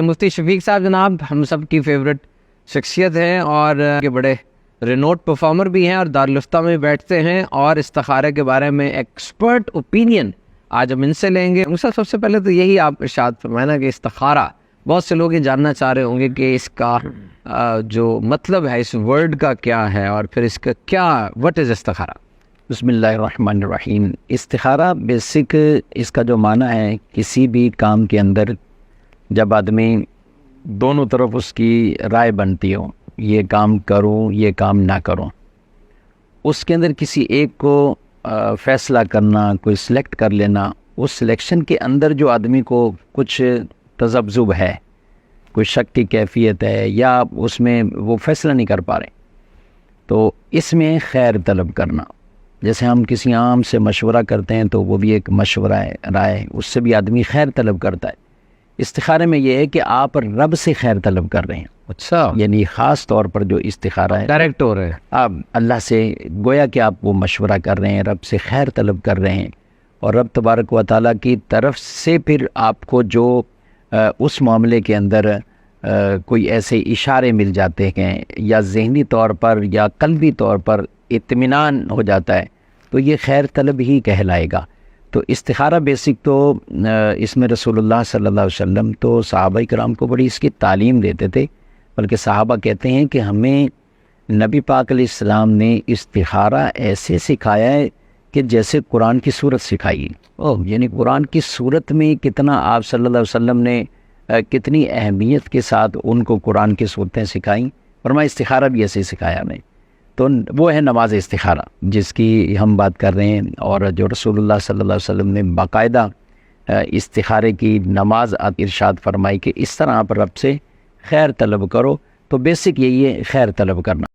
مفتی شفیق صاحب جناب ہم سب کی فیوریٹ شخصیت ہیں اور یہ بڑے رینوٹ پرفارمر بھی ہیں اور دارالفتہ میں بیٹھتے ہیں اور استخارے کے بارے میں ایکسپرٹ اوپینین آج ہم ان سے لیں گے۔ سب سے پہلے تو یہی آپ ارشاد فرمائیں کہ استخارہ، بہت سے لوگ یہ جاننا چاہ رہے ہوں گے کہ اس کا جو مطلب ہے اس ورڈ کا کیا ہے اور پھر اس کا کیا وٹ از استخارہ۔ بسم اللہ الرحمن الرحیم۔ استخارہ بیسک اس کا جو معنی ہے کسی بھی کام کے اندر جب آدمی دونوں طرف اس کی رائے بنتی ہو، یہ کام کروں یہ کام نہ کروں، اس کے اندر کسی ایک کو فیصلہ کرنا، کوئی سلیکٹ کر لینا، اس سلیکشن کے اندر جو آدمی کو کچھ تذبذب ہے، کوئی شک کی کیفیت ہے یا اس میں وہ فیصلہ نہیں کر پا رہے، تو اس میں خیر طلب کرنا، جیسے ہم کسی عام سے مشورہ کرتے ہیں تو وہ بھی ایک مشورہ ہے، رائے، اس سے بھی آدمی خیر طلب کرتا ہے۔ استخارے میں یہ ہے کہ آپ رب سے خیر طلب کر رہے ہیں، اچھا، یعنی خاص طور پر جو استخارہ ہے ڈائریکٹ ہو رہے ہیں، آپ اللہ سے گویا کہ آپ وہ مشورہ کر رہے ہیں، رب سے خیر طلب کر رہے ہیں، اور رب تبارک و تعالیٰ کی طرف سے پھر آپ کو جو اس معاملے کے اندر کوئی ایسے اشارے مل جاتے ہیں یا ذہنی طور پر یا قلبی طور پر اطمینان ہو جاتا ہے، تو یہ خیر طلب ہی کہلائے گا۔ تو استخارہ بیسک تو اس میں رسول اللہ صلی اللہ علیہ وسلم تو صحابہ کرام کو بڑی اس کی تعلیم دیتے تھے، بلکہ صحابہ کہتے ہیں کہ ہمیں نبی پاک علیہ السلام نے استخارہ ایسے سکھایا ہے کہ جیسے قرآن کی صورت سکھائی، یعنی قرآن کی صورت میں کتنا آپ صلی اللہ علیہ وسلم نے کتنی اہمیت کے ساتھ ان کو قرآن کی صورتیں سکھائیں، فرمایا استخارہ بھی ایسے ہی سکھایا ہمیں۔ تو وہ ہے نماز استخارہ جس کی ہم بات کر رہے ہیں، اور جو رسول اللہ صلی اللہ علیہ وسلم نے باقاعدہ استخارے کی نماز ارشاد فرمائی کہ اس طرح آپ رب سے خیر طلب کرو، تو بیسک یہی ہے خیر طلب کرنا۔